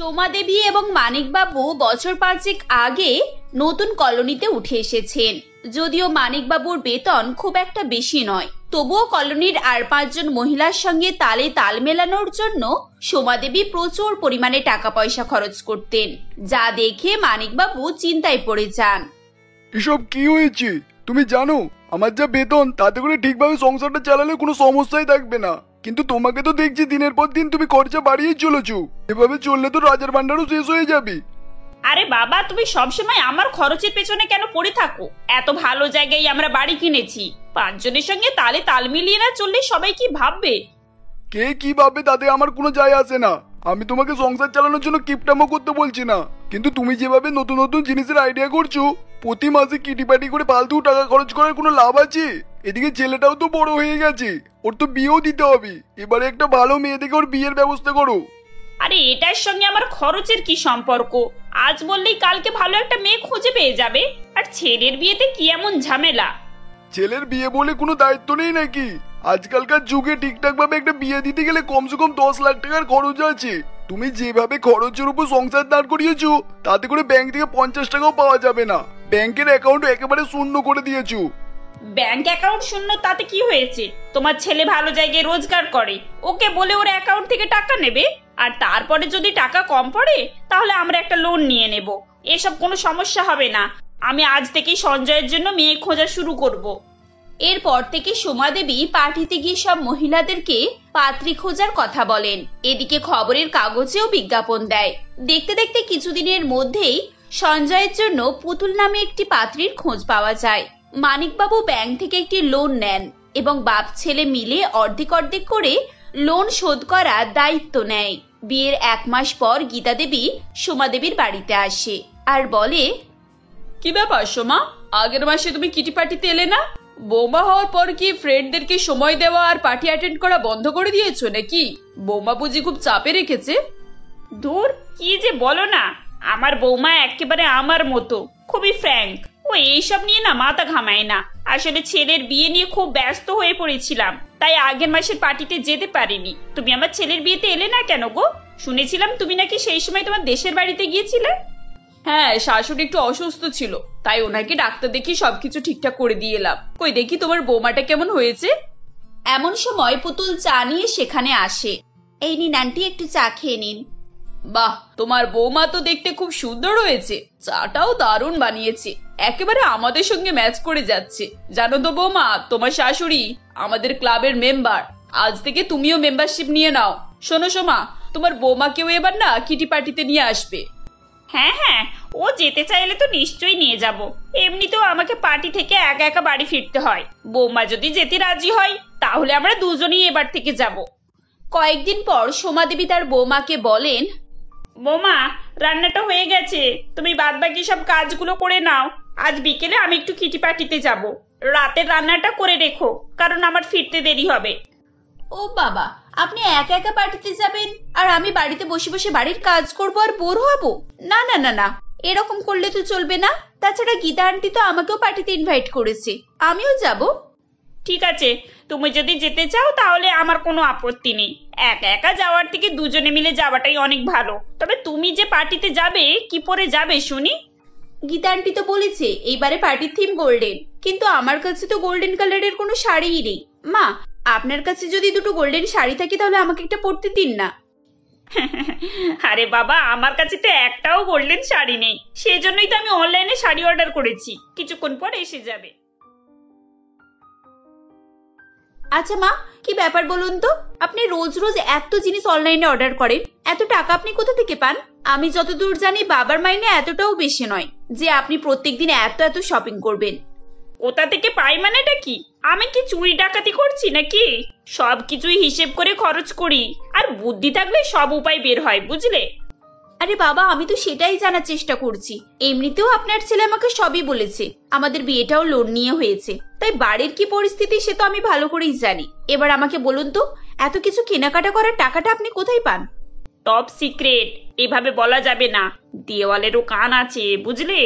সোমা দেবী এবং মানিকবাবু বছর 5 আগে নতুন কলোনিতে উঠে এসেছেন। যদিও মানিকবাবুর বেতন খুব একটা বেশি নয়, তবুও কলোনির আর 5 জন মহিলার সঙ্গে তালে তাল মেলানোর জন্য সোমা দেবী প্রচুর পরিমাণে টাকা পয়সা খরচ করতেন, যা দেখে মানিকবাবু চিন্তায় পড়ে যান। এসব কি হয়েছে? তুমি জানো আমার যা বেতন তাতে করে ঠিকভাবে সংসারটা চালালে কোনো সমস্যাই থাকবে না, কিন্তু তোমাকে তো দেখছি দিনের পর দিন তুমি খরচা বাড়িয়ে চলেছো। এভাবে চললে তো রাজার ভান্ডারও শেষ হয়ে যাবে। আরে বাবা, তুমি সবসময় আমার খরচের পেছনে কেন পড়ে থাকো? এত ভালো জায়গায় আমরা বাড়ি কিনেছি, 5 জনের সঙ্গে তালে তাল মিলিয়ে না চললে সবাই কি ভাববে? কে কি ভাববে তাতে আমার কোনো যায় আসে না। আমি তোমাকে সংসার চালানোর জন্য কিপটামো করতে বলছি না, কিন্তু তুমি যেভাবে নতুন নতুন জিনিসের আইডিয়া করছো, প্রতি মাসে কিটিপাটি করে ফালতু টাকা খরচ করার কোনো লাভ আছে? এদিকে ছেলেটাও তো বড় হয়ে গেছে, ওর তো বিয়েও দিতে হবে। এবারে একটা ভালো মেয়ে দেখে ওর বিয়ের ব্যবস্থা করো। আরে এটার সঙ্গে আমার খরচের কি সম্পর্ক? আজ বললেই কালকে ভালো একটা মেয়ে খুঁজে পেয়ে যাবে। আর ছেলের বিয়েতে কি এমন ঝামেলা? ছেলের বিয়ে বলে কোনো দায়িত্ব নেই নাকি? আজকালকার যুগে ঠিকঠাক ভাবে একটা বিয়ে দিতে গেলে কমসে কম 10 লাখ টাকার খরচ আছে। তুমি যেভাবে খরচের উপর সংসার দাঁড় করিয়েছো, তাতে করে ব্যাংক থেকে 50 টাকাও পাওয়া যাবে না। ব্যাংকের অ্যাকাউন্ট একেবারে শূন্য করে দিয়েছো। ব্যাংক অ্যাকাউন্ট শূন্য তাতে কি হয়েছে? তোমার ছেলে ভালো জায়গায় রোজগার করে, ওকে বলে ওর অ্যাকাউন্ট থেকে টাকা নেবে। আর তারপরে যদি টাকা কম পড়ে তাহলে আমরা একটা লোন নিয়ে নেব। এসব কোনো সমস্যা হবে না। আমি আজ থেকেই সঞ্জয়ের জন্য মেয়ে খোঁজা শুরু করব। এরপর থেকে সোমা দেবী পার্টিতে গিয়ে সব মহিলাদেরকে পাত্রী খোঁজার কথা বলেন। এদিকে খবরের কাগজেও বিজ্ঞাপন দেয়। দেখতে দেখতে কিছুদিনের মধ্যেই সঞ্জয়ের জন্য পুতুল নামে একটি পাত্রীর খোঁজ পাওয়া যায়। মানিকবাবু ব্যাংক থেকে একটি লোন নেন এবং বাপ ছেলে মিলে অর্ধেক অর্ধেক করে লোন শোধ করার দায়িত্ব নেয়। বিয়ের 1 মাস পর গীতা দেবী সোমা দেবীর বাড়িতে আসে আর বলে, কি ব্যাপার সোমা, আগের মাসে তুমি কিটি পার্টিতে এলে না? বৌমা হওয়ার পর কি ফ্রেন্ডদেরকে সময় দেওয়া আর পার্টি অ্যাটেন্ড করা বন্ধ করে দিয়েছো নাকি? বৌমা বুঝি খুব চাপে রেখেছে? দূর, কি যে বলো না, আমার বৌমা একেবারে আমার মতো, খুবই ফ্র্যাঙ্ক। ও এইসব নিয়ে না মাথা ঘামায় না। আসলে ছেলের বিয়ে নিয়ে খুব ব্যস্ত হয়ে পড়েছিলাম, তাই আগের মাসের পার্টিতে যেতে পারিনি। তুমি আমার ছেলের বিয়েতে এলে না কেন গো? শুনেছিলাম তুমি নাকি সেই সময় তোমার দেশের বাড়িতে গিয়েছিলে। হ্যাঁ, শাশুড়ি একটু অসুস্থ ছিল, তাই ওনাকে ডাক্তার দেখিয়ে সবকিছু ঠিকঠাক করে দিয়ে এলাম। কই দেখি তোমার বৌমাটা কেমন হয়েছে। এমন সময় পুতুল চা নিয়ে সেখানে আসে। এই নিন আন্টি, একটু চা খেয়ে নিন। বাহ, তোমার বৌমা তো দেখতে খুব সুন্দর হয়েছে, চাটাও দারুণ বানিয়েছে, একেবারে আমাদের সঙ্গে ম্যাচ করে যাচ্ছে। জানো তো বৌমা, তোমার শাশুড়ি আমাদের ক্লাবের মেম্বার। আজ থেকে তুমিও মেম্বারশিপ নিয়ে নাও। শোনো সোমা, তোমার বৌমাকেও এবার না কিটি পার্টিতে নিয়ে আসবে। হ্যাঁ হ্যাঁ, ও যেতে চাইলে তো নিশ্চয়ই নিয়ে যাব। এমনিতেও আমাকে পার্টি থেকে একা একা বাড়ি ফিরতে হয়। বৌমা যদি যেতে রাজি হয় তাহলে আমরা দুজনেই এবার থেকে যাব। কয়েকদিন পর সোমা দেবী তার বৌমাকে বলেন, বৌমা, রান্নাটা হয়ে গেছে, তুমি বাদ বাকি সব কাজগুলো করে নাও। আজ বিকেলে আমি একটু কিটি পার্টিতে যাব। রাতের রান্নাটা করে রেখো, কারণ আমার ফিরতে দেরি হবে। ও বাবা, আপনি একা একা পার্টিতে যাবেন আর আমি বাড়িতে বসে বসে বাড়ির কাজ করব আর বোর হব? না না না না, এরকম করলে তো চলবে না। তাছাড়া গীতা আন্টি তো আমাকেও পার্টিতে ইনভাইট করেছে, আমিও যাব। ঠিক আছে, তুমি যদি যেতে চাও তাহলে আমার কোনো আপত্তি নেই। একা একা যাওয়ার থেকে দুজনে মিলে যাওয়াটাই অনেক ভালো। তবে তুমি যে পার্টিতে যাবে, কি পরে যাবে শুনি? গীতা আন্টি তো বলেছে এইবারে পার্টির থিম গোল্ডেন, কিন্তু আমার কাছে তো গোল্ডেন কালারের কোনো শাড়িই নেই। মা, আপনার কাছে যদি দুটো গোল্ডেন শাড়ি থাকে তাহলে আমাকে একটা পরতে দিন না। আরে বাবা, আমার কাছে তো একটাও গোল্ডেন শাড়ি নেই, সেজন্যই তো আমি অনলাইনে শাড়ি অর্ডার করেছি, কিছুক্ষণ পর এসে যাবে। আচ্ছা মা, কি ব্যাপার বলুন তো? আপনি রোজ রোজ এত জিনিস অনলাইনে অর্ডার করেন, এত টাকা আপনি কোথা থেকে পান? আমি যতদূর জানি বাবার মাইনে এতটাও বেশি নয় যে আপনি প্রত্যেকদিন এত এত শপিং করবেন। কোথা থেকে পাই মানেটা কি? আমি কি চুরি ডাকাতি করছি নাকি? সবকিছুই হিসেব করে খরচ করি, আর বুদ্ধি থাকলে সব উপায় বের হয়, বুঝলে? আরে বাবা, আমি তো সেটাই জানার চেষ্টা করছি। এমনিতেও আপনার ছেলে আমাকে সবই বলেছে, আমাদের বিয়েটাও লোন নিয়ে হয়েছে, তাই বাড়ির কি পরিস্থিতি সে তো আমি ভালো করেই জানি। এবার আমাকে বলুন তো, এত কিছু কেনাকাটা করার টাকাটা আপনি কোথায় পান? টপ সিক্রেট, এভাবে বলা যাবে না, দেওয়ালেরও কান আছে, বুঝলে?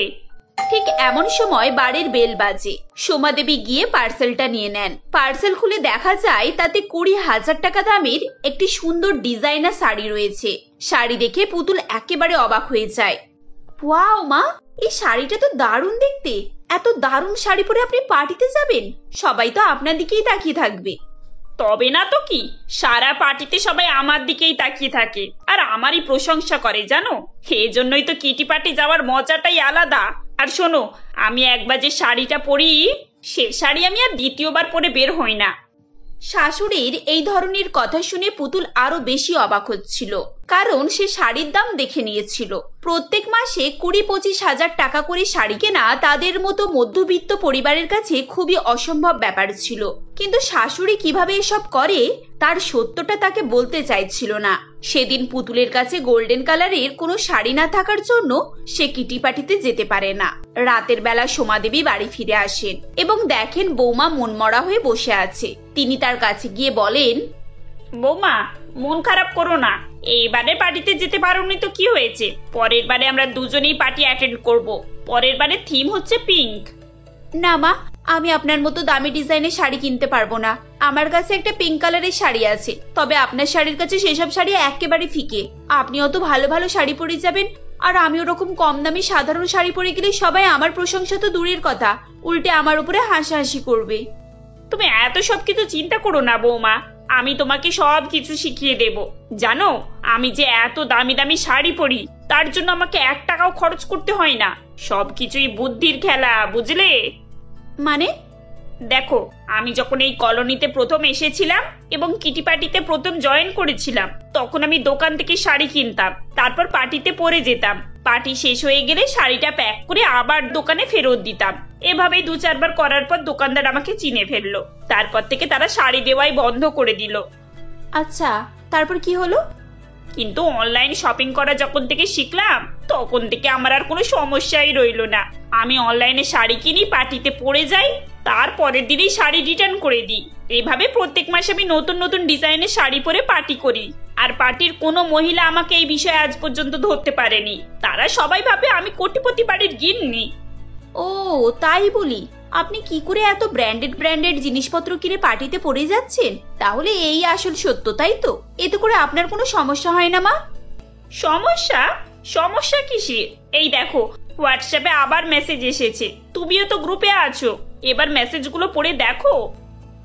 ঠিক এমন সময় বাড়ির বেল বাজে। সোমা দেবী গিয়ে পার্সেলটা নিয়ে নেন। পার্সেল খুলে দেখা যায় তাতে 20,000 টাকা দামের একটি সুন্দর ডিজাইনার শাড়ি রয়েছে। শাড়ি দেখে পুতুল একেবারে অবাক হয়ে যায়। ওয়াও মা, এই শাড়িটা তো দারুণ দেখতে। এত দারুণ শাড়ি পরে আপনি পার্টিতে যাবেন? সবাই তো আপনার দিকেই তাকিয়ে থাকবে। তবে না তো কি, সারা পার্টিতে সবাই আমার দিকেই তাকিয়ে থাকে আর আমারই প্রশংসা করে জানো। এজন্যই তো কিটি পার্টি যাওয়ার মজাটাই আলাদা। আর শোনো, আমি একবার যে শাড়িটা পরি, সে শাড়ি আমি আর দ্বিতীয়বার পরে বের হই না। শাশুড়ির এই ধরনের কথা শুনে পুতুল আরো বেশি অবাক হচ্ছিল, কারণ সে শাড়ির দাম দেখে নিয়েছিল। প্রত্যেক মাসে 20-25 হাজার টাকা করে শাড়ি কেনা তাদের মতো মধ্যবিত্ত পরিবারের কাছে খুবই অসম্ভব ব্যাপার ছিল। কিন্তু শাশুড়ি কিভাবে এসব করে তার সত্যটা তাকে বলতে চাইছিল না। সেদিন পুতুলের কাছে গোল্ডেন কালারের কোনো শাড়ি না থাকার জন্য সে কিটি পার্টিতে যেতে পারে না। রাতের বেলা সোমা দেবী বাড়ি ফিরে আসেন এবং দেখেন বৌমা মনমরা হয়ে বসে আছে। তিনি তার কাছে গিয়ে বলেন, বৌমা, মন খারাপ করো না। এইবারে পার্টিতে যেতে পারোনি তো কি হয়েছে, পরের বারে আমরা দুজনেই পার্টি অ্যাটেন্ড করব। পরের বারে থিম হচ্ছে পিঙ্ক। না মা, আমি আপনার মতো দামি ডিজাইনের শাড়ি কিনতে পারবো না। আমার কাছে একটা পিঙ্ক কালারের শাড়ি আছে, তবে আপনার শাড়ির কাছে সেসব শাড়ি একেবারে ফিকে। আপনি অত ভালো ভালো শাড়ি পরে যাবেন, আর আমি ওরকম কম দামি সাধারণ শাড়ি পরে গেলে সবাই আমার প্রশংসা তো দূরের কথা, উল্টে আমার উপরে হাসাহাসি করবে। তুমি এত সব কিছু চিন্তা করো না বৌমা, আমি তোমাকে সব কিছু শিখিয়ে দেব। জানো, আমি যে এত দামি দামি শাড়ি পরি তার জন্য আমাকে 1 টাকাও খরচ করতে হয় না। সবকিছুই বুদ্ধির খেলা, বুঝলে? মানে? দেখো, আমি যখন এই কলোনিতে প্রথম এসেছিলাম এবং কিটি পার্টিতে প্রথম জয়েন করেছিলাম, তখন আমি দোকান থেকে শাড়ি কিনতাম, তারপর পার্টিতে পরে যেতাম। পার্টি শেষ হয়ে গেলে শাড়িটা প্যাক করে আবার দোকানে ফেরত দিতাম। এভাবেই 2-4 বার করার পর দোকানদার আমাকে চিনে ফেললো। তারপর থেকে তারা শাড়ি দেওয়াই বন্ধ করে দিল। আচ্ছা, তারপর কি হলো? কিন্তু অনলাইন শপিং করা যখন থেকে শিখলাম, তখন থেকে আমার আর কোনো সমস্যাই রইলো না। আমি অনলাইনে শাড়ি কিনি, পার্টিতে পরে যাই, তারপরের দিনই শাড়ি রিটার্ন করে দিই। এইভাবে প্রত্যেক মাসে আমি নতুন নতুন ডিজাইনের শাড়ি পরে পার্টি করি। আর পার্টির কোনো মহিলা আমাকে এই বিষয়ে আজ পর্যন্ত ধরতে পারেনি। তারা সবাই ভাবে আমি কোটিপতি বাড়ির গিন্নি। ও তাই বলি, আপনি কি করে এত ব্র্যান্ডেড জিনিসপত্র কিনে পার্টিতে পরে যাচ্ছেন? তাহলে এই আসল সত্য, তাই তো? এতে করে আপনার কোনো সমস্যা হয় না মা? সমস্যা কিসের? এই দেখো, হোয়াটসঅ্যাপে আবার মেসেজ এসেছে। তুমিও তো গ্রুপে আছো, এবার মেসেজগুলো পড়ে দেখো।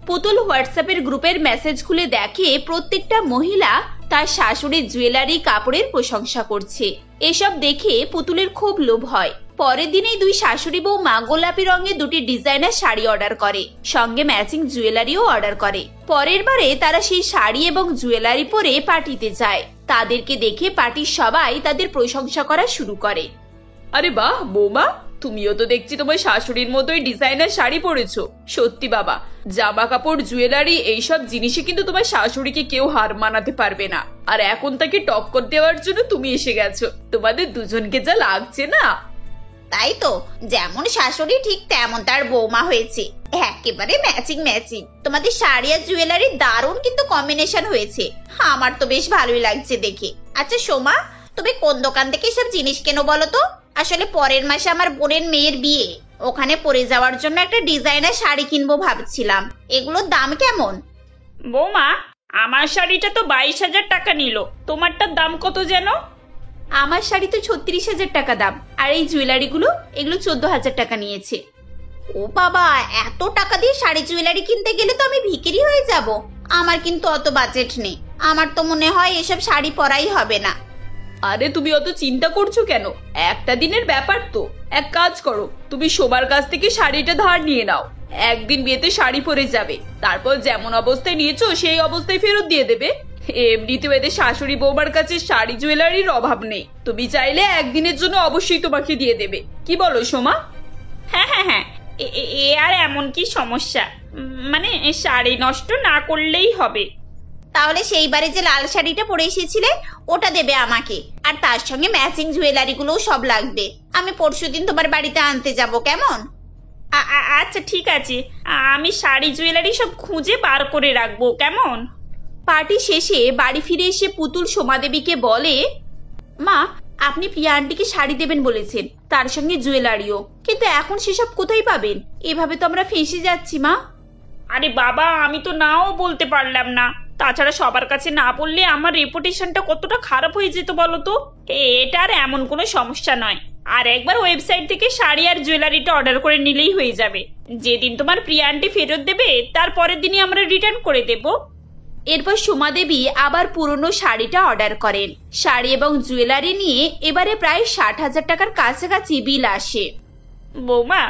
পুতুল হোয়াটসঅ্যাপের গ্রুপের মেসেজ খুলে দেখে প্রত্যেকটা মহিলা তার শাশুড়ির জুয়েলারি কাপড়ের প্রশংসা করছে। এসব দেখে পুতুলের খুব লোভ হয়। পরের দিনেই 2 শাশুড়ি বৌমা গোলাপি রঙের 2টি ডিজাইনার শাড়ি অর্ডার করে, সঙ্গে ম্যাচিং জুয়েলারিও অর্ডার করে। পরের বারে তারা সেই শাড়ি এবং জুয়েলারি পরে পার্টিতে যায়। তাদেরকে দেখে পার্টির সবাই তাদের প্রশংসা করা শুরু করে। আরে বাহ বৌমা, তুমিও তো দেখছি তোমার শাশুড়ির মতোই ডিজাইনার শাড়ি পরেছো। সত্যি বাবা, জামা কাপড়, জুয়েলারি এইসব জিনিসে কিন্তু তোমার শাশুড়িকে কেউ হার মানাতে পারবে না। আর এখন তাকে টক্কর দেওয়ার জন্য তুমি এসে গেছো। তোমাদের দুজনকে যা লাগছে না। তাই তো, যেমন শাশুড়ি ঠিক তেমন তার বৌমা হয়েছে, একেবারে ম্যাচিং। তোমাদের শাড়ি আর জুয়েলারি দারুণ কিন্তু কম্বিনেশন হয়েছে। আমার তো বেশ ভালোই লাগছে দেখে। আচ্ছা সোমা, তুমি কোন দোকান থেকে সব জিনিস কেনো বলো তো? আসলে পরের মাসে আমার বোনের মেয়ের বিয়ে, ওখানে পরে যাওয়ার জন্য একটা ডিজাইনার শাড়ি কিনবো ভাবছিলাম। এগুলোর দাম কেমন? বৌমা, আমার শাড়িটা তো 22,000 টাকা নিল, তোমারটার দাম কত যেন? আমার শাড়ি তো 36,000 টাকা দাম, আর এই জুয়েলারিগুলো এগুলো 14,000 টাকা নিয়েছে। ও বাবা, এত টাকা দিয়ে শাড়ি জুয়েলারি কিনতে গেলে তো আমি ভিখারি হয়ে যাব। আমার কিন্তু অত বাজেট নেই। আমার তো মনে হয় এসব শাড়ি পরাই হবে না। আরে তুমি অত চিন্তা করছো কেন? একটা দিনের ব্যাপার তো। এক কাজ করো, তুমি শোবার কাছ থেকে শাড়িটা ধার নিয়ে নাও। একদিন বিয়েতে শাড়ি পরে যাবে, তারপর যেমন অবস্থায় নিয়েছো সেই অবস্থায় ফেরত দিয়ে দেবে। এমনিতেও এদের শাশুড়ি বৌমার কাছে শাড়ি জুয়েলারির অভাব নেই। তুমি চাইলে একদিনের জন্য অবশ্যই তোমাকে দিয়ে দেবে। কি বলো সোমা? হ্যাঁ, এ আর এমন কি সমস্যা? মানে শাড়ি নষ্ট না করলেই হবে। তাহলে সেইবারে যে লাল শাড়িটা পরে এসেছিলে ওটা দেবে আমাকে, আর তার সঙ্গে ম্যাচিং জুয়েলারি গুলোও সব লাগবে। আমি পরশুদিন তোমার বাড়িতে আনতে যাব, কেমন? আচ্ছা ঠিক আছে, আমি শাড়ি জুয়েলারি সব খুঁজে বার করে রাখবো, কেমন? পার্টি শেষে বাড়ি ফিরে এসে পুতুল সোমা দেবীকে বলে, মা, আপনি প্রিয়া আন্টিকে শাড়ি দেবেন বলেছেন, তার সঙ্গে জুয়েলারিও, কিন্তু এখন সেসব কোথায় পাবেন? এভাবে তো আমরা ফেঁসে যাচ্ছি মা। আরে বাবা, আমি তো নাও বলতে পারলাম না। তাছাড়া সবার কাছে না বললে আমার রেপুটেশনটা কতটা খারাপ হয়ে যেত বলো তো। এটা আর এমন কোনো সমস্যা নয়। আর একবার ওয়েবসাইট থেকে শাড়ি আর জুয়েলারিটা অর্ডার করে নিলেই হয়ে যাবে। যেদিন তোমার প্রিয়া আন্টি ফেরত দেবে তার পরের দিনই আমরা রিটার্ন করে দেব। এরপর সোমা দেবী আবার পুরনো শাড়িটা অর্ডার করেন। শাড়ি এবং জুয়েলারি নিয়ে এবারে প্রায় 60,000 টাকার কাছাকাছি বিল আসে। বৌমা,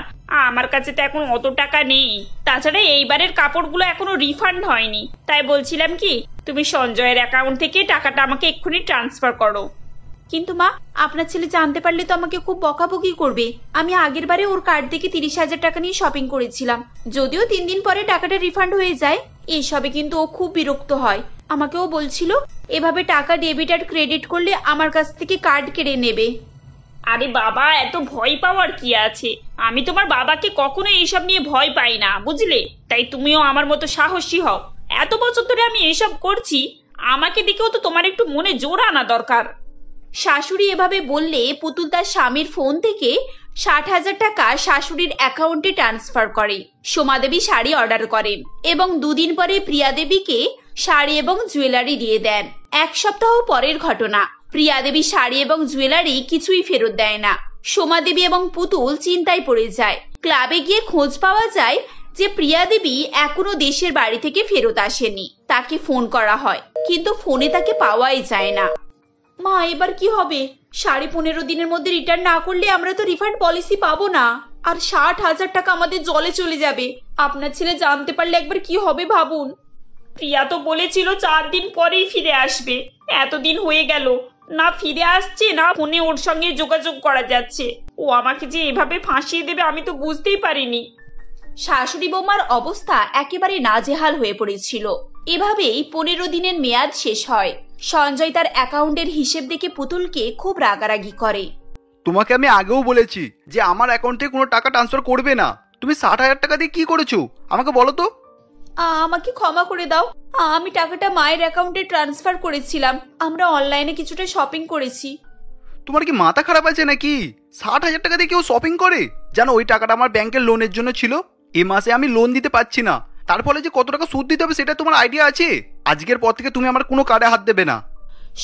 আমার কাছে তো এখন অত টাকা নেই। তাছাড়া এইবারের কাপড়গুলো এখনো রিফান্ড হয়নি। তাই বলছিলাম কি, তুমি সঞ্জয়ের অ্যাকাউন্ট থেকে টাকাটা আমাকে এক্ষুনি ট্রান্সফার করো। কিন্তু মা, আপনার ছেলে জানতে পারলে তো আমাকে খুব বকাবকি করবে। আমি আগের বারে ওর কার্ড থেকে 30,000 টাকা নিয়ে শপিং করেছিলাম, যদিও 3 দিন পরে টাকাটা রিফান্ড হয়ে যায়। এসবে কিন্তু ও খুব বিরক্ত হয়। আমাকেও বলছিল এভাবে টাকা ডেবিট আর ক্রেডিট করলে আমার কাছ থেকে কার্ড কেড়ে নেবে। আরে বাবা, এত ভয় পাওয়ার কি আছে? আমি তোমার বাবাকে কখনো এইসব নিয়ে ভয় পাই না, বুঝলে? তাই তুমিও আমার মতো সাহসী হও। এত বছর ধরে আমি এইসব করছি, আমাকে দেখেও তো তোমার একটু মনে জোর আনা দরকার। শাশুড়ি এভাবে বললে পুতুল তার স্বামীর ফোন থেকে 60,000 টাকা শাশুড়ির অ্যাকাউন্টে ট্রান্সফার করে। সোমা দেবী শাড়ি অর্ডার করেন এবং 2 দিন পরে প্রিয়া দেবীকে শাড়ি এবং জুয়েলারি দিয়ে দেন। 1 সপ্তাহ পরের ঘটনা, প্রিয়া দেবী শাড়ি এবং জুয়েলারি কিছুই ফেরত দেয় না। সোমা দেবী এবং পুতুল চিন্তায় পড়ে যায়। ক্লাবে গিয়ে খোঁজ পাওয়া যায় যে প্রিয়া দেবী এখনো দেশের বাড়ি থেকে ফেরত আসেনি। তাকে ফোন করা হয়, কিন্তু ফোনে তাকে পাওয়াই যায় না। মা, এবার কি হবে? 15.5 দিনের মধ্যে রিটার্ন না করলে আমরা তো রিফান্ড পলিসি পাবো না, আর 60,000 টাকা আমাদের জলে চলে যাবে। আপনার ছেলে জানতে পারলে একবার কি হবে ভাবুন। প্রিয়া তো বলেছিল 4 দিন পরেই ফিরে আসবে। এতদিন হয়ে গেল, না ফিরে আসছে না ফোনে ওর সঙ্গে যোগাযোগ করা যাচ্ছে। ও আমাকে যে এভাবে ফাঁসিয়ে দেবে আমি তো বুঝতেই পারিনি। শাশুড়ি বৌমার অবস্থা একেবারে নাজেহাল হয়ে পড়েছিল। এভাবেই 15 দিনের মেয়াদ শেষ হয়। সঞ্জয় তার অ্যাকাউন্টের হিসেব দেখে পুতুলকে খুব রাগারাগি করে। তোমাকে আমি আগেও বলেছি যে আমার অ্যাকাউন্টে কোনো টাকা ট্রান্সফার করবে না। তুমি 60,000 টাকা দিয়ে কি করেছো আমাকে বলো তো। আমাকে ক্ষমা করে দাও। আমি টাকাটা মায়ের অ্যাকাউন্টে ট্রান্সফার করেছিলাম। আমরা অনলাইনে কিছুটা শপিং করেছি। তোমার কি মাথা খারাপ আছে নাকি? 60,000 টাকা দিয়ে কেউ শপিং করে? জানো ওই টাকাটা আমার ব্যাংকের লোনের জন্য ছিল। এই মাসে আমি লোন দিতে পারছি না, তার ফলে যে কত টাকা সুদ দিতে হবে সেটা তোমার আইডিয়া আছে? আজকের পর থেকে তুমি আমার কোনো কার্ডে হাত দেবে না।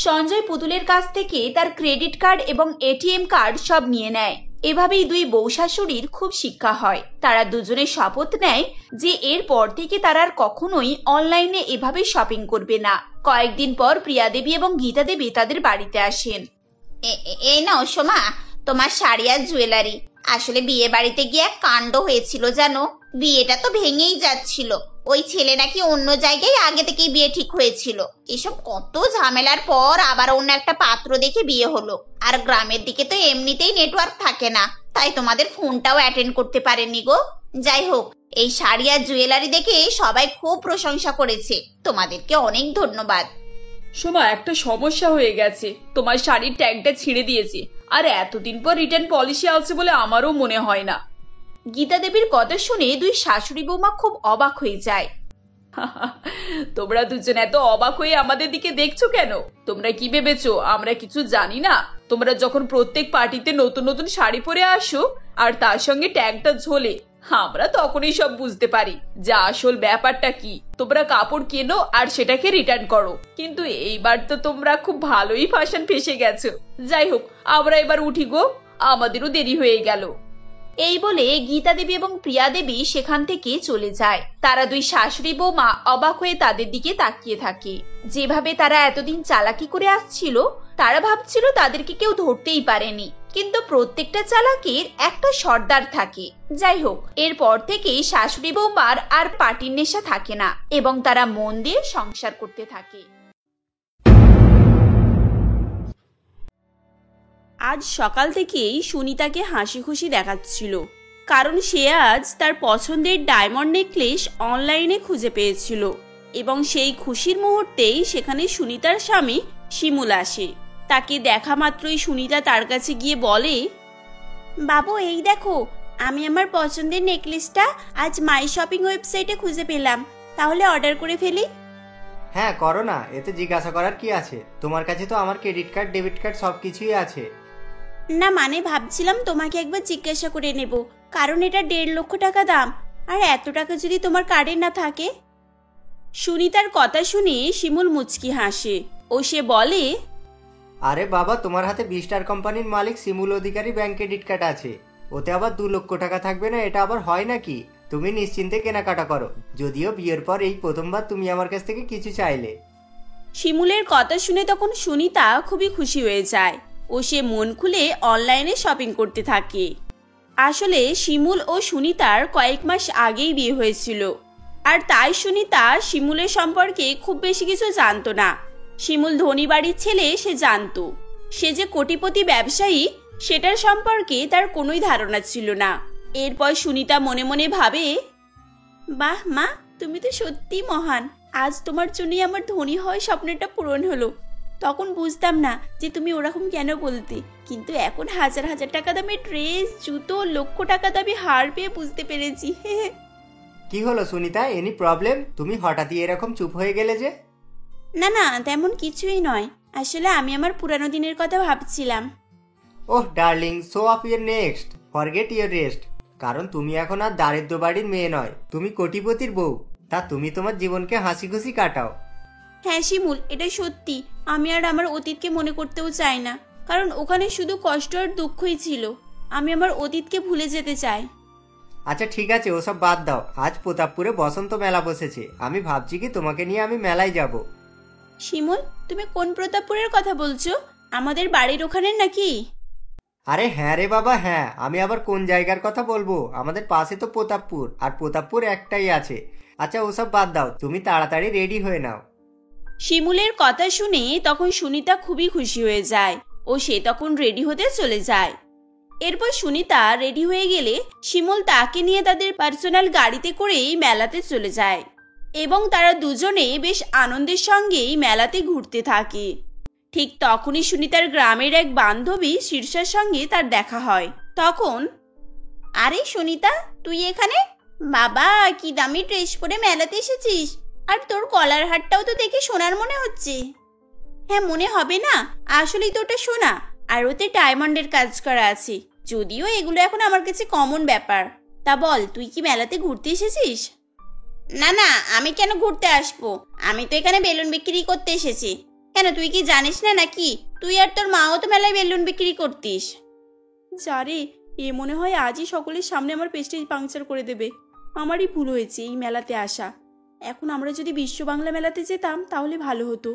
সঞ্জয় পুতুলের কাছ থেকে তার ক্রেডিট কার্ড এবং এটিএম কার্ড সব নিয়ে নেয়। এভাবেই 2 বউ শাশুড়ির খুব শিক্ষা হয়। তারা দুজনে শপথ নেয় যে এরপর থেকে তারা আর কখনোই অনলাইনে এভাবে শপিং করবে না। কয়েকদিন পর প্রিয়া দেবী এবং গীতা দেবী তাদের বাড়িতে আসেন। এই নাও সোমা, তোমার শাড়ি আর জুয়েলারি। আসলে বিয়ে বাড়িতে গিয়ে এক কাণ্ড হয়েছিল জানো। বিয়েটা তো ভেঙেই যাচ্ছিল। ওই ছেলে নাকি অন্য জায়গায় আগে থেকেই বিয়ে ঠিক হয়েছিল। এসব কত ঝামেলার পর আবার অন্য একটা পাত্র দেখে বিয়ে হলো। আর গ্রামের দিকে তো এমনিতেই নেটওয়ার্ক থাকে না, তাই তোমাদের ফোনটাও অ্যাটেন্ড করতে পারেনি গো। যাই হোক, এই শাড়ি আর জুয়েলারি দেখে সবাই খুব প্রশংসা করেছে। তোমাদেরকে অনেক ধন্যবাদ। সোমা, একটা সমস্যা হয়ে গেছে। তোমার শাড়ির ট্যাগটা ছিঁড়ে দিয়েছে, আর এতদিন পর রিটার্ন পলিসি আছে বলে আমারও মনে হয় না। গীতা দেবীর কথা শুনে 2 শাশুড়ি বৌমা খুব অবাক হয়ে যায়। তোমরা দুজন এত অবাক হয়ে আমাদের দিকে দেখছো কেন? তোমরা কি ভেবেছো আমরা কিছু জানি না? তোমরা যখন প্রত্যেক পার্টিতে নতুন নতুন শাড়ি পরে আসো আর তার সঙ্গে ট্যাগটা ঝোলে, আমরা তখনই সব বুঝতে পারি যে আসল ব্যাপারটা কি। তোমরা কাপড় কেনো আর সেটাকে রিটার্ন করো, কিন্তু এইবার তো তোমরা খুব ভালোই ফ্যাশন ফেসে গেছো। যাই হোক, আমরা এবার উঠি গো, আমাদেরও দেরি হয়ে গেল। এই বলে গীতা দেবী এবং প্রিয়া দেবী সেখান থেকে চলে যায়। তারা 2 শাশুড়ি বৌমা অবাক হয়ে তাদের দিকে তাকিয়ে থাকে। যেভাবে তারা এতদিন চালাকি করে আসছিল, তারা ভাবছিল তাদেরকে কেউ ধরতেই পারেনি, কিন্তু প্রত্যেকটা চালাকির একটা সর্দার থাকে। যাই হোক, এরপর থেকে শাশুড়ি বৌমার আর পার্টির নেশা থাকে না এবং তারা মন দিয়ে সংসার করতে থাকে। আজ সকাল থেকেই সুনিতাকে হাসি খুশি দেখাচ্ছিল, কারণ সে আজ তার পছন্দের ডায়মন্ড নেকলেস অনলাইনে খুঁজে পেয়েছিল এবং সেই খুশির মুহূর্তেই সেখানে সুনিতার স্বামী শিমুল আসে। তাকে দেখা মাত্রই সুনিতা তার কাছে গিয়ে বলে, বাবু এই দেখো, আমি আমার পছন্দের নেকলেসটা আজ মাই শপিং ওয়েবসাইটে খুঁজে পেলাম, তাহলে অর্ডার করে ফেলি। হ্যাঁ করো না, এতে জিজ্ঞাসা করার কি আছে? তোমার কাছে তো আমার ক্রেডিট কার্ড ডেবিট কার্ড সবকিছুই আছে। না মানে ভাবছিলাম তোমাকে একবার জিজ্ঞাসা করে নেব, কারণ এটা 1.5 লক্ষ টাকা দাম, আর এত টাকা যদি তোমার কার্ডে না থাকে। সুনিতার কথা শুনে শিমুল মুচকি হাসে ও সে বলে, আরে বাবা, তোমার হাতে 20 স্টার কোম্পানির মালিক শিমুল অধিকারী ব্যাংক ক্রেডিট কার্ড আছে, ওতে আবার 2 লক্ষ টাকা থাকবে না? এটা আবার হয় নাকি? তুমি নিশ্চিন্তে কেনাকাটা করো, যদিও বিয়ের পর এই প্রথমবার তুমি আমার কাছ থেকে কিছু চাইলে। শিমুলের কথা শুনে তখন সুনিতা খুবই খুশি হয়ে যায় ও সে মন খুলে অনলাইনে শপিং করতে থাকে। আসলে শিমুল ও সুনিতার কয়েক মাস আগেই বিয়ে হয়েছিল, আর তাই সুনিতা শিমুলের সম্পর্কে খুব বেশি কিছু জানতো না। শিমুল ধনী বাড়ির ছেলে সে জানতো, সে যে কোটিপতি ব্যবসায়ী সেটার সম্পর্কে তার কোনোই ধারণা ছিল না। এরপর সুনিতা মনে মনে ভাবে, বাহ মা, তুমি তো সত্যি মহান, আজ তোমার জন্যই আমার ধনী হওয়ার স্বপ্নটা পূরণ হলো। তখন বুঝতাম না যে তুমি ওরকম কেন বলতে, কিন্তু এখন হাজার হাজার টাকা দামের ড্রেস, জুতো, লক্ষ টাকা দামি হার পেয়ে বুঝতে পেরেছি। কি হলো সুনিতা, এনি প্রবলেম? তুমি হঠাৎই এরকম চুপ হয়ে গেলে যে? না না, তেমন কিছুই নয়, আসলে আমি আমার পুরানো দিনের কথা ভাবছিলাম। Oh darling, so of your next, forget your rest. কারণ তুমি এখন আর দারিদ্র বাড়ির মেয়ে নয়, তুমি কোটিপতির বউ। তা তুমি তোমার জীবনকে হাসি খুশি কাটাও। হ্যাঁ শিমুল, এটা সত্যি। আমি আর আমার অতীতকে মনে করতেও চাই না, কারণ ওখানে শুধু কষ্ট আর দুঃখই ছিল। আমি আমার অতীতকে ভুলে যেতে চাই। আচ্ছা ঠিক আছে, ওসব বাদ দাও। আজ প্রতাপপুরে বসন্ত মেলা বসেছে, আমি ভাবছি কি তোমাকে নিয়ে আমি মেলায় যাব। শিমুল, তুমি কোন প্রতাপপুরের কথা বলছো? আমাদের বাড়ির ওখানে নাকি? আরে হ্যাঁ রে বাবা, হ্যাঁ। আমি আবার কোন জায়গার কথা বলবো? আমাদের পাশে তো প্রতাপপুর, আর প্রতাপপুর একটাই আছে। আচ্ছা ওসব বাদ দাও, তুমি তাড়াতাড়ি রেডি হয়ে নাও। শিমুলের কথা শুনে তখন সুনিতা খুবই খুশি হয়ে যায় ও সে তখন রেডি হতে চলে যায়। এরপর সুনিতা রেডি হয়ে গেলে শিমুল তাকে নিয়ে তাদের পার্সোনাল গাড়িতে করেই মেলাতে চলে যায় এবং তারা দুজনে বেশ আনন্দের সঙ্গেই মেলাতে ঘুরতে থাকে। ঠিক তখনই সুনিতার গ্রামের এক বান্ধবী শীর্ষার সঙ্গে তার দেখা হয়। তখন, আরে সুনিতা, তুই এখানে? বাবা, কি দামি ড্রেস পরে মেলাতে এসেছিস, আর তোর কলার হারটাও তো দেখে সোনার মনে হচ্ছে। হ্যাঁ, মনে হবে না, আসলেই তো ওটা সোনা, আর ওতে ডায়মন্ডের কাজ করা আছে। যদিও এগুলো এখন আমার কাছে কমন ব্যাপার। তা বল, তুই কি মেলাতে ঘুরতে এসেছিস? না না, আমি কেন ঘুরতে আসবো? আমি তো এখানে বেলুন বিক্রি করতে এসেছি। কেন, তুই কি জানিস না নাকি? তুই আর তোর মাও তো মেলায় বেলুন বিক্রি করতিস। যারে, এ মনে হয় আজই সকলের সামনে আমার প্রেস্টিজ পাংচার করে দেবে। আমারই ভুল হয়েছে এই মেলাতে আসা। এখন আমরা যদি বিশ্ব বাংলা মেলাতে যেতাম তাহলে ভালো হতো।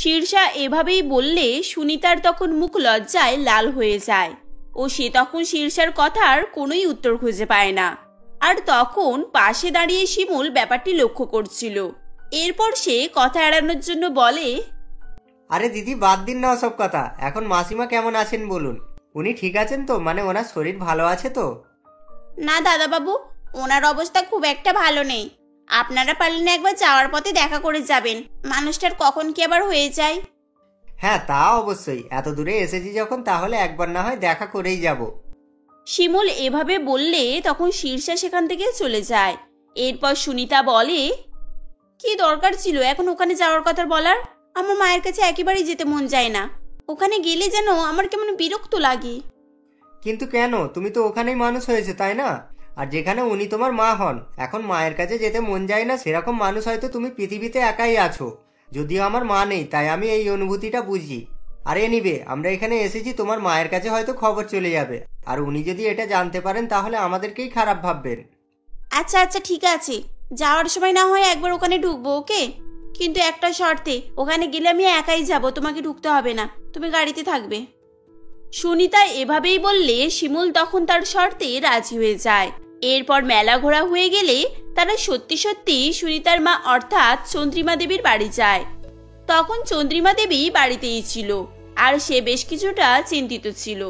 শীর্ষা এভাবেই বললে সুনিতার তখন মুখ লজ্জায় লাল হয়ে যায় ও সে তখন শীর্ষার কথার কোনোই উত্তর খুঁজে পায় না। আর তখন পাশে দাঁড়িয়ে শিমুল ব্যাপারটি লক্ষ্য করছিল। এরপর সে কথা এড়ানোর জন্য বলে, আরে দিদি, বাদ দিন না ওসব কথা। এখন মাসিমা কেমন আছেন বলুন? উনি ঠিক আছেন তো? মানে ওনার শরীর ভালো আছে তো? না দাদাবাবু, ওনার অবস্থা খুব একটা ভালো নেই। আপনারা পারলেন একবার যাওয়ার পথে দেখা করে যাবেন, মানুষটার কখন কি আবার হয়ে যায়। হ্যাঁ তা অবশ্যই, এত দূরে এসেছি যখন তাহলে একবার না হয় দেখা করেই যাব। শিমুল এভাবে বললে তখন শীর্ষা সেখান থেকে চলে যায়। এরপর সুনিতা বলে, কি দরকার ছিল এখন ওখানে যাওয়ার কথা বলার? আমার মায়ের কাছে একেবারেই যেতে মন যায় না। ওখানে গেলে যেন আমার কেমন বিরক্ত লাগে। কিন্তু কেন? তুমি তো ওখানেই মানুষ হয়েছে, তাই না? আর যেখানে উনি তোমার মা হন, এখন মায়ের কাছে যেতে মন যায় না সেরকম মানুষ হয়তো তুমি পৃথিবীতে একাই আছো। যদিও আমার মা নেই, তাই আমি এই অনুভূতিটা বুঝি। আর এনিবে, আমরা এখানে এসেছি, তোমার মায়ের কাছে হয়তো খবর চলে যাবে, আর উনি যদি এটা জানতে পারেন তাহলে আমাদেরকেই খারাপ ভাববেন। আচ্ছা আচ্ছা ঠিক আছে, যাওয়ার সময় না হয় একবার ওখানে ঢুকবো, ওকে? কিন্তু একটা শর্তে, ওখানে গেলে আমি একাই যাব, তোমাকে ঢুকতে হবে না, তুমি গাড়িতে থাকবে। সুনিতা এভাবেই বললে শিমুল তখন তার শর্তে রাজি হয়ে যায়। এরপর মেলা ঘোরা হয়ে গেলে তারা সত্যি সত্যি সুনিতার মা অর্থাৎ চন্দ্রিমা দেবীর বাড়ি যায়। তখন চন্দ্রিমা দেবী বাড়িতেই ছিল আর সে বেশ কিছুটা চিন্তিত ছিল।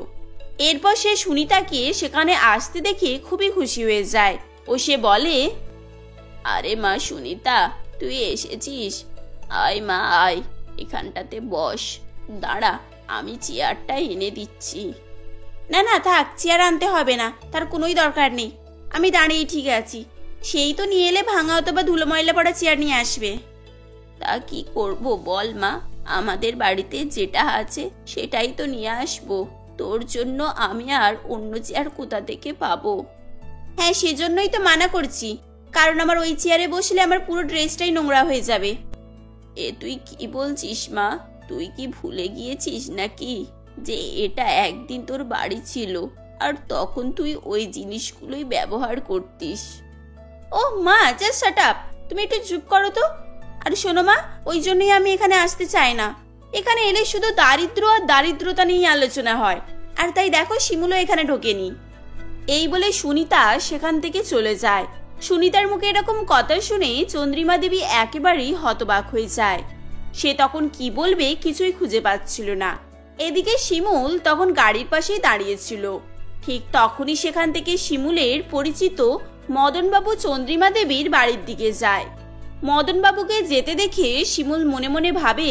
এরপর সে সুনিতাকে সেখানে আসতে দেখে খুবই খুশি হয়ে যায় ও সে বলে, আরে মা সুনিতা, তুই এসেছিস? আয় মা আয়, এখানটাতে বস। দাঁড়া, আমি চেয়ারটা এনে দিচ্ছি। না না থাক, চেয়ার আনতে হবে না, তার কোনোই দরকার নেই। আমি দাঁড়িয়েই ঠিক আছি। সেই তো নিয়ে এলে ভাঙা অথবা ধুলো ময়লা পড়া চেয়ার নিয়ে আসবে। তা কি করব বল মা, আমাদের বাড়িতে যেটা আছে সেটাই তো নিয়ে আসবো। তোর জন্য আমি আর অন্য চেয়ার কোথা থেকে পাবো? হ্যাঁ, সেজন্যই তো মানা করছি, কারণ আমার ওই চেয়ারে বসলে আমার পুরো ড্রেসটাই নোংরা হয়ে যাবে। এ তুই কি বলছিস মা? তুই কি ভুলে গিয়েছিস নাকি যে এটা একদিন তোর বাড়ি ছিল আর তখন তুই ওই জিনিসগুলোই ব্যবহার করতিস? ও মা, জাস্ট শাট আপ, তুমি একটু চুপ করো তো। আর শোনো মা, ওই জন্যই আমি এখানে আসতে চাই না। এখানে এলে শুধু দারিদ্র আর দারিদ্রতা নিয়ে আলোচনা হয়, আর তাই দেখো শিমুলও এখানে ঢোকেনি। এই বলে সুনিতা সেখান থেকে চলে যায়। সুনিতার মুখে এরকম কথা শুনে চন্দ্রিমা দেবী একেবারেই হতবাক হয়ে যায়। সে তখন কি বলবে কিছুই খুঁজে পাচ্ছিল না। এদিকে শিমুল তখন গাড়ির পাশেই দাঁড়িয়েছিল। ঠিক তখনই সেখান থেকে শিমুলের পরিচিত মদনবাবু চন্দ্রিমা দেবীর বাড়ির দিকে যায়। মদনবাবুকে যেতে দেখে শিমুল মনে মনে ভাবে,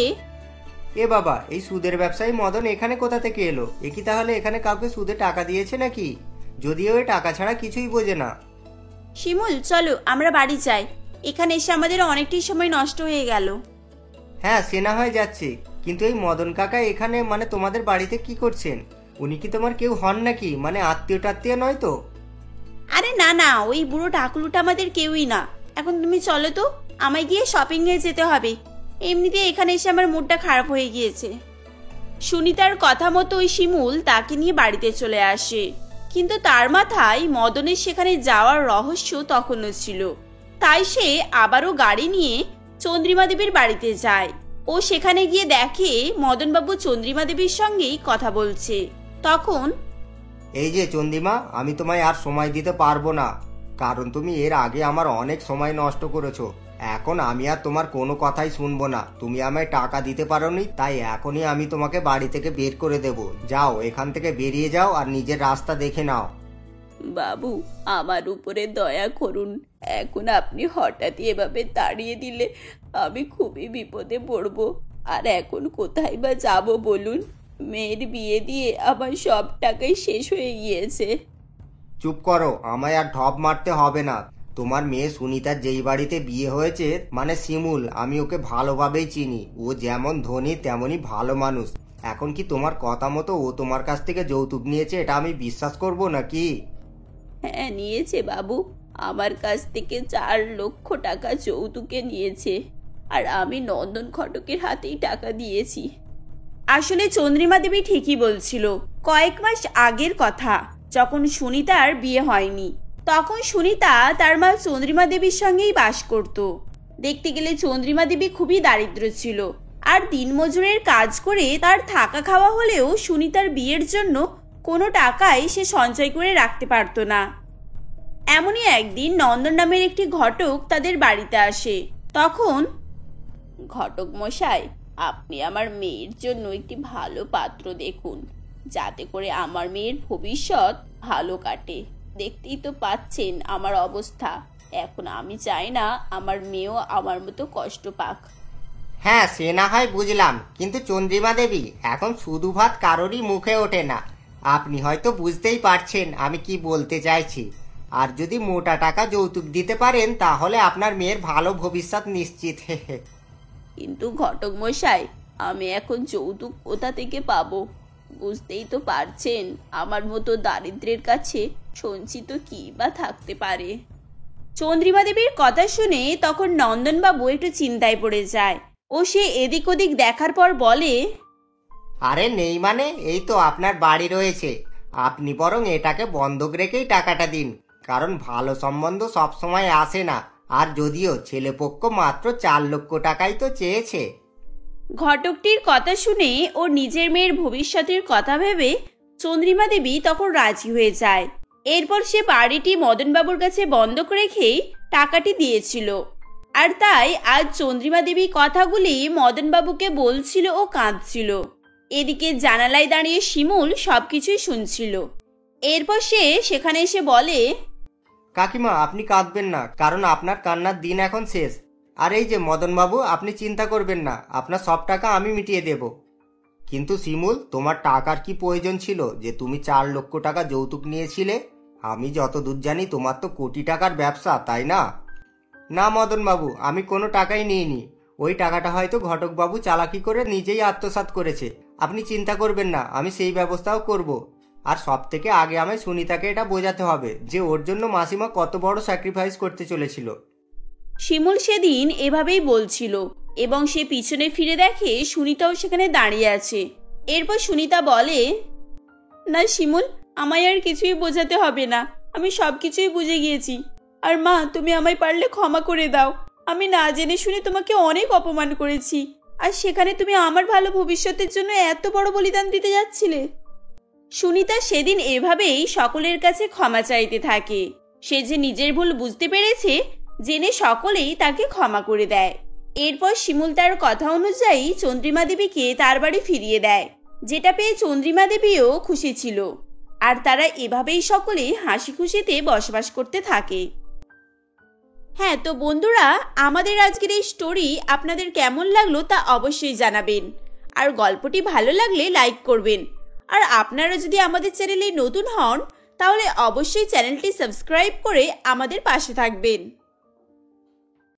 এ বাবা, এই সুদের ব্যবসায়ী মদন এখানে কোথা থেকে এলো? এ কি তাহলে এখানে কাউকে সুদে টাকা দিয়েছে নাকি? যদিও এ টাকা ছাড়া কিছুই বোঝে না। শিমুল চলো আমরা বাড়ি যাই, এখানে এসে আমাদের অনেকটাই সময় নষ্ট হয়ে গেল। হ্যাঁ, সে না হয় যাচ্ছে, কিন্তু এই মদন কাকা এখানে মানে তোমাদের বাড়িতে কি করছেন? উনি কি তোমার কেউ হন নাকি? মানে আত্মীয় টাত্মীয় নয় তো? আরে না না, ওই বুড়ো টাকলুটা আমাদের কেউই না। এখন তুমি চলো তো, আমায় গিয়ে শপিং এ যেতে হবে। এমনিতে এখানে এসে আমার মুডটা খারাপ হয়ে গিয়েছে। সুনিতার কথা মতো ওই শিমুল তাকে নিয়ে বাড়িতে চলে আসে, কিন্তু তার মাথায় মদনের সেখানে যাওয়ার রহস্য তখনও ছিল। তাই সে আবারও গাড়ি নিয়ে চন্দ্রিমা দেবীর বাড়িতে যায়। ও সেখানে গিয়ে দেখে মদনবাবু চন্দ্রিমা দেবীর সঙ্গেই কথা বলছে। তখন, এই যে চন্দ্রিমা, আমি তোমায় আর সময় দিতে পারবো না, কারণ তুমি এর আগে আমার অনেক সময় নষ্ট করেছো। এখন আমি আর তোমার কোনো কথাই শুনবো না। তুমি আমায় টাকা দিতে পারোনি, তাই এখনই আমি তোমাকে বাড়ি থেকে বের করে দেব। যাও, এখান থেকে বেরিয়ে যাও আর নিজের রাস্তা দেখে নাও। বাবু আমার উপরে দয়া করুন, এখন আপনি হঠাৎই এভাবে তাড়িয়ে দিলে আমি খুবই বিপদে পড়ব। আর এখন কোথায় বা যাব বলুন? মেয়ের বিয়ে দিয়ে আমার সব টাকাই শেষ হয়ে গিয়েছে। চুপ করো, আমায় আর ঢপ মারতে হবে না। তোমার মেয়ে সুনিতার যেই বাড়িতে বিয়ে হয়েছে, মানে শিমুল, আমি ওকে ভালোভাবেই চিনি। ও যেমন ধনী তেমনই ভালো মানুষ। এখন কি তোমার কথা মতো ও তোমার কাছ থেকে যৌতুক নিয়েছে এটা আমি বিশ্বাস করব নাকি? হ্যাঁ নিয়েছে বাবু, আমার কাছ থেকে 4 লক্ষ টাকা যৌতুকে নিয়েছে, আর আমি নন্দন ঘটকের হাতেই টাকা দিয়েছি। আসলে চন্দ্রিমা দেবী ঠিকই বলছিল। কয়েক মাস আগের কথা, যখন সুনিতার বিয়ে হয়নি, তখন সুনিতা তার মা চন্দ্রিমা দেবীর সঙ্গেই বাস করত। দেখতে গেলে চন্দ্রিমা দেবী খুবই দারিদ্র ছিল, আর দিনমজুরের কাজ করে তার থাকা খাওয়া হলেও সুনিতার বিয়ের জন্য কোনো টাকাই সে সঞ্চয় করে রাখতে পারত না। এমনই একদিন নন্দন নামের একটি ঘটক তাদের বাড়িতে আসে। তখন, ঘটক মশাই, আপনি আমার মেয়ের জন্য একটি ভালো পাত্র দেখুন, যাতে করে আমার মেয়ের ভবিষ্যৎ ভালো কাটে। দেখতেই তো পাচ্ছেন আমার অবস্থা। এখন আমি চাই না আমার মেয়েও আমার মতো কষ্ট পাক। হ্যাঁ, সে না হয় বুঝলাম, কিন্তু চন্দ্রিমা দেবী, এখন শুধু ভাত কারোরই মুখে ওঠে না। আপনি হয়তো বুঝতেই পারছেন আমি কি বলতে চাইছি। আর যদি মোটা টাকা যৌতুক দিতে পারেন তাহলে আপনার মেয়ের ভালো ভবিষ্যৎ নিশ্চিত। কিন্তু ঘটক মশাই, আমি এখন যৌতুক কোথা থেকে পাবো? বুঝতেই তো পারছেন আমার মতো দারিদ্রের কাছে সঞ্চিত কি বা থাকতে পারে। চন্দ্রিমা দেবীর কথা শুনে তখন নন্দনবাবু একটু চিন্তায় পড়ে যায়। ও সে এদিক ওদিক দেখার পর বলে, আরে নেই মানে, এই তো আপনার বাড়ি রয়েছে। আপনি বরং এটাকে বন্ধক রেখেই টাকাটা দিন, কারণ ভালো সম্বন্ধ সবসময় আসে না। আর যদিও ছেলেপক্ষ মাত্র 4 লক্ষ টাকাই তো চেয়েছে। ঘটকটির কথা শুনে ও নিজের মেয়ের ভবিষ্যতের কথা ভেবে চন্দ্রিমা দেবী তখন রাজি হয়ে যায়। এরপর সে বাড়িটি মদনবাবুর কাছে বন্ধক রেখেই টাকাটি দিয়েছিল। আর তাই আজ চন্দ্রিমা দেবী কথাগুলি মদনবাবুকে বলছিল ও কাঁদছিল। এদিকে জানালায় দাঁড়িয়ে শিমুল সবকিছুই শুনছিল। এরপর সে সেখানে এসে বলে, কাকিমা, আপনি কাঁদবেন না, কারণ আপনার কান্নার দিন এখন শেষ। আর এই যে মদনবাবু, আপনি চিন্তা করবেন না, আপনার সব টাকা আমি মিটিয়ে দেব। কিন্তু শিমুল, তোমার টাকার কি প্রয়োজন ছিল যে তুমি 4 লক্ষ টাকা যৌতুক নিয়েছিলে? আমি যতদূর জানি তোমার তো কোটি টাকার ব্যবসা, তাই না? না মদনবাবু, আমি কোনো টাকাই নিইনি। ওই টাকাটা হয়তো ঘটকবাবু চালাকি করে নিজেই আত্মসাৎ করেছে। আপনি চিন্তা করবেন না, আমি সেই ব্যবস্থাও করব। আর সব থেকে আগে আমায় সুনিতাকে এটা বোঝাতে হবে যে ওর জন্য মাসিমা কত বড় স্যাক্রিফাইস করতে চলেছিল। শিমুল সেদিন এভাবেই বলছিল এবং সে পিছনে ফিরে দেখে সুনিতাও সেখানে দাঁড়িয়ে আছে। এরপর সুনিতা বলে, না শিমুল, আমায় আর কিছুই বোঝাতে হবে না, আমি সব কিছুই বুঝে গিয়েছি। আর মা, তুমি আমায় পারলে ক্ষমা করে দাও। আমি না জেনে শুনে তোমাকে অনেক অপমান করেছি, আর সেখানে তুমি আমার ভালো ভবিষ্যতের জন্য এত বড় বলিদান দিতে যাচ্ছিলে। সুনিতা সেদিন এভাবেই সকলের কাছে ক্ষমা চাইতে থাকে। সে যে নিজের ভুল বুঝতে পেরেছে জেনে সকলেই তাকে ক্ষমা করে দেয়। এরপর শিমুল তার কথা অনুযায়ী চন্দ্রিমা দেবীকে তার বাড়ি ফিরিয়ে দেয়, যেটা পেয়ে চন্দ্রিমা দেবীও খুশি ছিল। আর তারা এভাবেই সকলে হাসি খুশিতে বসবাস করতে থাকে। হ্যাঁ, তো বন্ধুরা, আমাদের আজকের এই স্টোরি আপনাদের কেমন লাগলো তা অবশ্যই জানাবেন। আর গল্পটি ভালো লাগলে লাইক করবেন। আর আপনারা যদি আমাদের চ্যানেলে নতুন হন তাহলে অবশ্যই চ্যানেলটি সাবস্ক্রাইব করে আমাদের পাশে থাকবেন।